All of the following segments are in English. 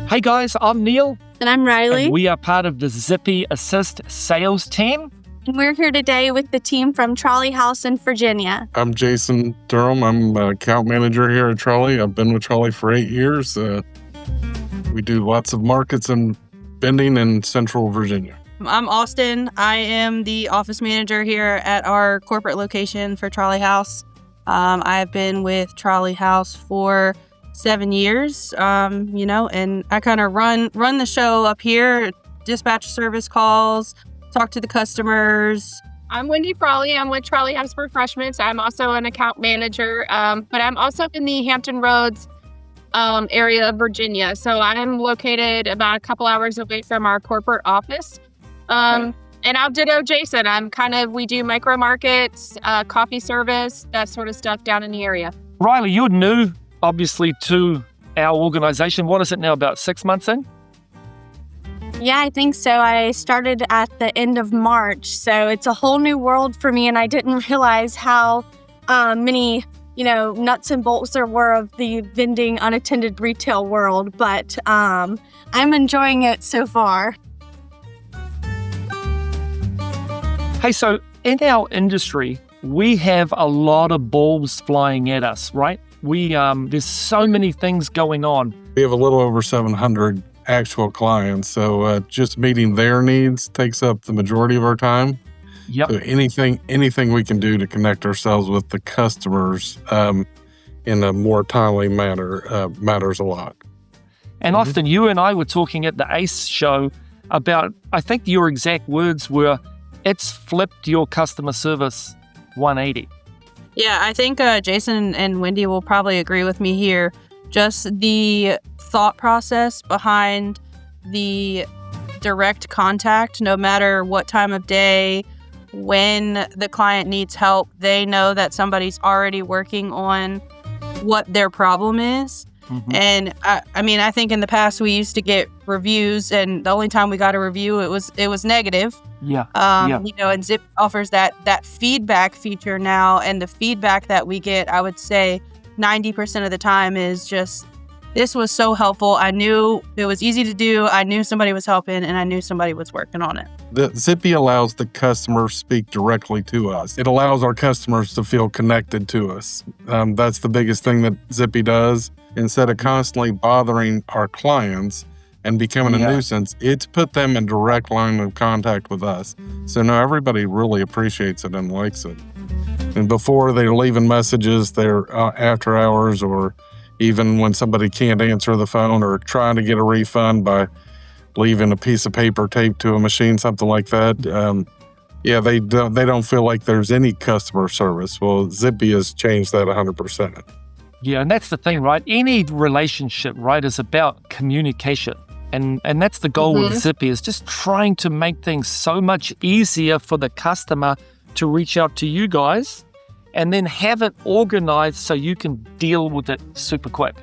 Hey guys, I'm Neil. And I'm Rylie. And we are part of the ZippyAssist sales team. And we're here today with the team from Trolley House in Virginia. I'm Jason Durham. I'm account manager here at Trolley. I've been with Trolley for 8 years. We do lots of markets and vending in Central Virginia. I'm Austin. I am the office manager here at our corporate location for Trolley House. I have been with Trolley House for 7 years, and I kind of run the show up here, dispatch service calls, talk to the customers. I'm Wendy. I'm with Trolley House Refreshments. I'm also an account manager, but I'm also in the Hampton Roads area of Virginia. So I'm located about a couple hours away from our corporate office. And I'll ditto Jason. We do micro markets, coffee service, that sort of stuff down in the area. Rylie, you're new, obviously, to our organization. What is it now, about 6 months in? Yeah, I think so. I started at the end of March, so it's a whole new world for me, and I didn't realize how many, nuts and bolts there were of the vending unattended retail world, but I'm enjoying it so far. Hey, so in our industry, we have a lot of balls flying at us, right? There's so many things going on. We have a little over 700 actual clients, so just meeting their needs takes up the majority of our time. Yep. So anything we can do to connect ourselves with the customers in a more timely manner matters a lot. And Austin, you and I were talking at the ACE show about, I think your exact words were, it's flipped your customer service 180. Yeah, I think Jason and Wendy will probably agree with me here. Just the thought process behind the direct contact, no matter what time of day, when the client needs help, they know that somebody's already working on what their problem is. Mm-hmm. And I think in the past we used to get reviews, and the only time we got a review, it was negative. Yeah. And Zip offers that feedback feature now, and the feedback that we get, I would say 90% of the time is just, this was so helpful. I knew it was easy to do. I knew somebody was helping, and I knew somebody was working on it. The Zippy allows the customer to speak directly to us. It allows our customers to feel connected to us. That's the biggest thing that Zippy does. Instead of constantly bothering our clients and becoming a nuisance, it's put them in direct line of contact with us. So now everybody really appreciates it and likes it. And before they're leaving messages, they're after hours, or even when somebody can't answer the phone or trying to get a refund by leaving a piece of paper taped to a machine, something like that. They don't feel like there's any customer service. Well, Zippy has changed that 100%. Yeah, and that's the thing, right? Any relationship, right, is about communication. And that's the goal with Zippy, is just trying to make things so much easier for the customer to reach out to you guys and then have it organized so you can deal with it super quick.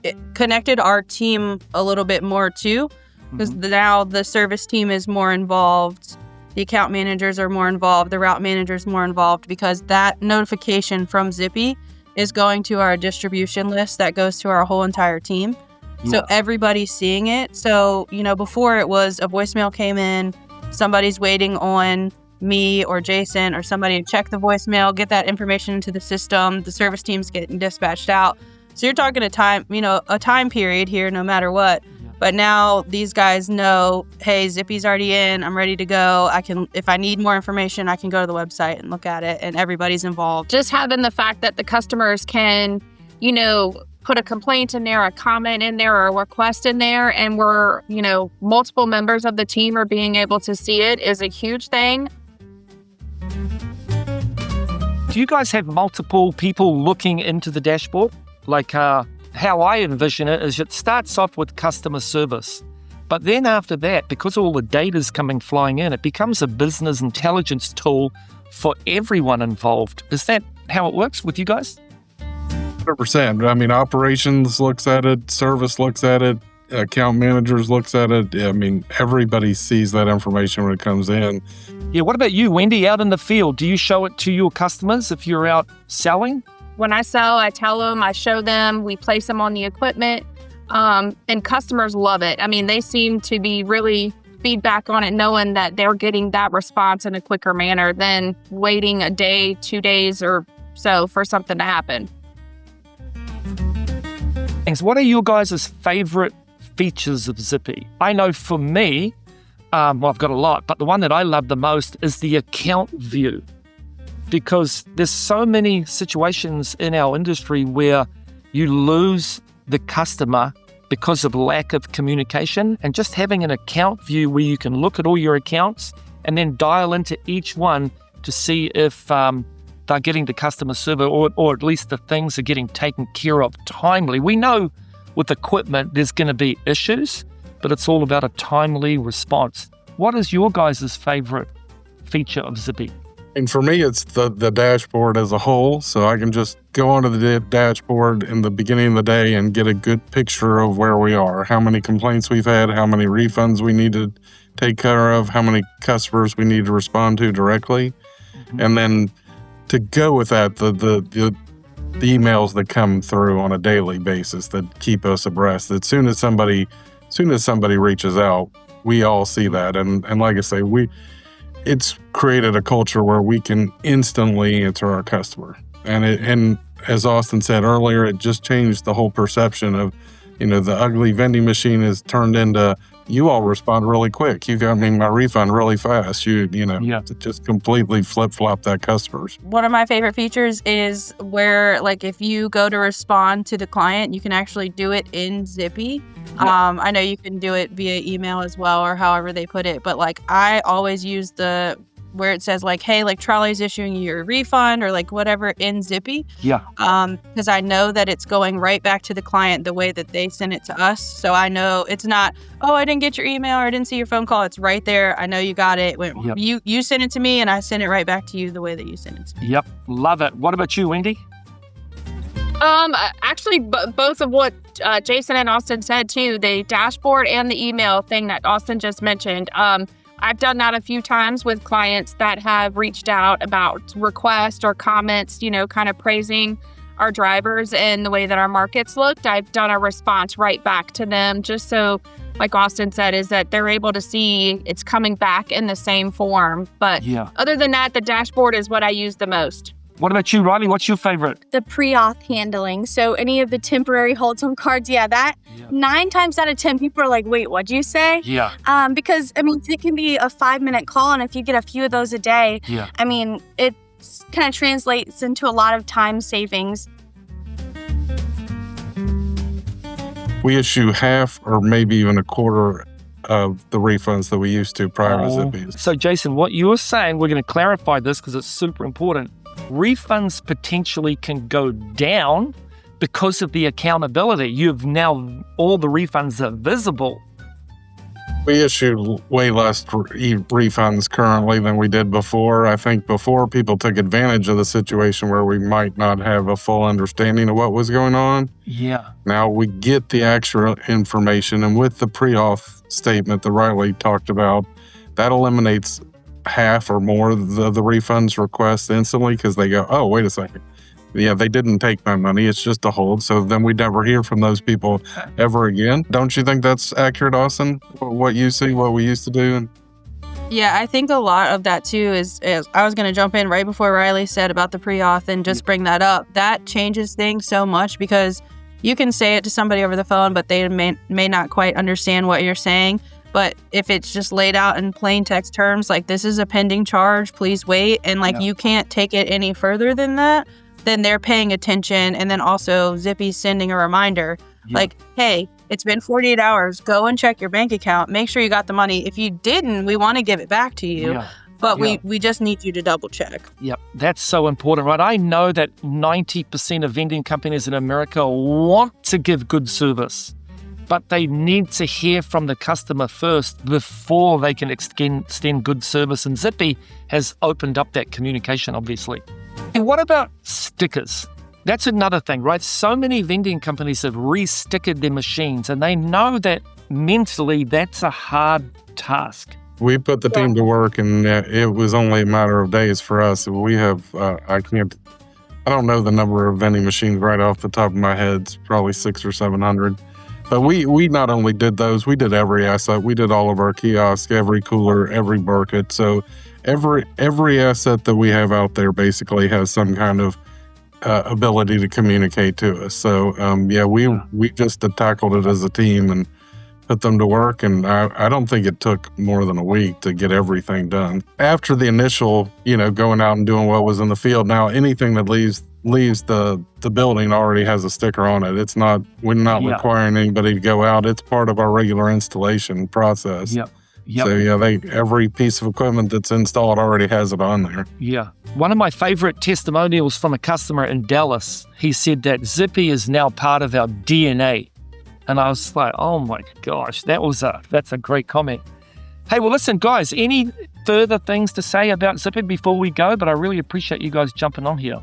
It connected our team a little bit more too, because now the service team is more involved. The account managers are more involved. The route managers more involved, because that notification from Zippy is going to our distribution list that goes to our whole entire team. Yeah. So everybody's seeing it. So, before it was a voicemail came in, somebody's waiting on me or Jason or somebody to check the voicemail, get that information into the system. The service team's getting dispatched out. So you're talking a time period here, no matter what. Yeah. But now these guys know, hey, Zippy's already in. I'm ready to go. If I need more information, I can go to the website and look at it, and everybody's involved. Just having the fact that the customers can, put a complaint in there, a comment in there, or a request in there, and we're, multiple members of the team are being able to see it is a huge thing. Do you guys have multiple people looking into the dashboard? Like how I envision it is, it starts off with customer service. But then after that, because all the data's coming flying in, it becomes a business intelligence tool for everyone involved. Is that how it works with you guys? 100%. Operations looks at it, service looks at it, account managers looks at it. Everybody sees that information when it comes in. Yeah, what about you, Wendy, out in the field? Do you show it to your customers if you're out selling? When I sell, I tell them, I show them, we place them on the equipment. And customers love it. I mean, they seem to be really feedback on it, knowing that they're getting that response in a quicker manner than waiting a day, 2 days or so for something to happen. And what are your guys' favorite features of Zippy? I know for me, well, I've got a lot, but the one that I love the most is the account view, because there's so many situations in our industry where you lose the customer because of lack of communication, and just having an account view where you can look at all your accounts and then dial into each one to see if they're getting the customer service or at least the things are getting taken care of timely. We know with equipment there's going to be issues, but it's all about a timely response. What is your guys' favorite feature of Zippy? And for me, it's the dashboard as a whole. So I can just go onto the dashboard in the beginning of the day and get a good picture of where we are, how many complaints we've had, how many refunds we need to take care of, how many customers we need to respond to directly. Mm-hmm. And then to go with that, the emails that come through on a daily basis that keep us abreast. As soon as somebody reaches out, we all see that. And like I say, it's created a culture where we can instantly answer our customer. And as Austin said earlier, it just changed the whole perception of, the ugly vending machine is turned into, you all respond really quick. You got me my refund really fast. To just completely flip-flop that customers. One of my favorite features is where, like, if you go to respond to the client, you can actually do it in Zippy. I know you can do it via email as well, or however they put it, but like I always use where it says like, hey, like Trolley's issuing you your refund or like whatever in Zippy. Yeah. Because I know that it's going right back to the client the way that they send it to us. So I know it's not, oh, I didn't get your email or I didn't see your phone call. It's right there. I know you got it. You sent it to me and I sent it right back to you the way that you sent it to me. Yep. Love it. What about you, Wendy? Actually, both of what Jason and Austin said too, the dashboard and the email thing that Austin just mentioned. I've done that a few times with clients that have reached out about requests or comments, kind of praising our drivers and the way that our markets looked. I've done a response right back to them, just so, like Austin said, is that they're able to see it's coming back in the same form. But other than that, the dashboard is what I use the most. What about you, Rylie? What's your favorite? The pre-auth handling. So any of the temporary holds on cards, that 9 times out of 10 people are like, wait, what'd you say? Yeah. Because, it can be a 5-minute call, and if you get a few of those a day, it kind of translates into a lot of time savings. We issue half or maybe even a quarter of the refunds that we used to prior to Zippy. So, Jason, what you were saying, we're going to clarify this because it's super important. Refunds potentially can go down because of the accountability. You've now, all the refunds are visible. We issue way less refunds currently than we did before. I think before, people took advantage of the situation where we might not have a full understanding of what was going on. Yeah. Now we get the actual information, and with the pre-auth statement that Rylie talked about, that eliminates half or more of the refunds request instantly, because they go, oh, wait a second. Yeah, they didn't take my money. It's just a hold. So then we never hear from those people ever again. Don't you think that's accurate, Austin? What you see, what we used to do? Yeah, I think a lot of that too is I was going to jump in right before Rylie said about the pre-auth and just bring that up. That changes things so much, because you can say it to somebody over the phone, but they may not quite understand what you're saying. But if it's just laid out in plain text terms, like, this is a pending charge, please wait, and you can't take it any further than that, then they're paying attention. And then also Zippy's sending a reminder, like, hey, it's been 48 hours. Go and check your bank account. Make sure you got the money. If you didn't, we want to give it back to you. But we just need you to double check. Yep, that's so important, right? I know that 90% of vending companies in America want to give good service, but they need to hear from the customer first before they can extend good service. And Zippy has opened up that communication, obviously. And what about stickers? That's another thing, right? So many vending companies have re-stickered their machines, and they know that mentally that's a hard task. We put the team to work, and it was only a matter of days for us. We have, I don't know the number of vending machines right off the top of my head. It's probably 600 or 700. But we not only did those, we did every asset. We did all of our kiosks, every cooler, every bucket. So every asset that we have out there basically has some kind of ability to communicate to us. So we just tackled it as a team and put them to work. And I don't think it took more than a week to get everything done. After the initial, going out and doing what was in the field, now anything that leaves the building already has a sticker on it. We're not requiring anybody to go out. It's part of our regular installation process. Yep. So every piece of equipment that's installed already has it on there. Yeah. One of my favorite testimonials from a customer in Dallas, he said that Zippy is now part of our DNA. And I was like, oh my gosh, that's a great comment. Hey, well, listen, guys, any further things to say about Zippy before we go? But I really appreciate you guys jumping on here.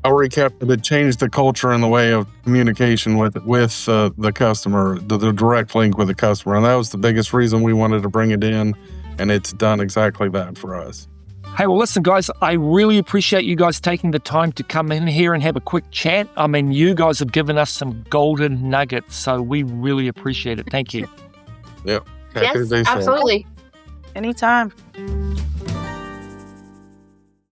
I'll recap that it changed the culture and the way of communication with the customer, the direct link with the customer. And that was the biggest reason we wanted to bring it in. And it's done exactly that for us. Hey, well, listen, guys, I really appreciate you guys taking the time to come in here and have a quick chat. I mean, you guys have given us some golden nuggets, so we really appreciate it. Thank you. Yep. Yes, absolutely. Anytime.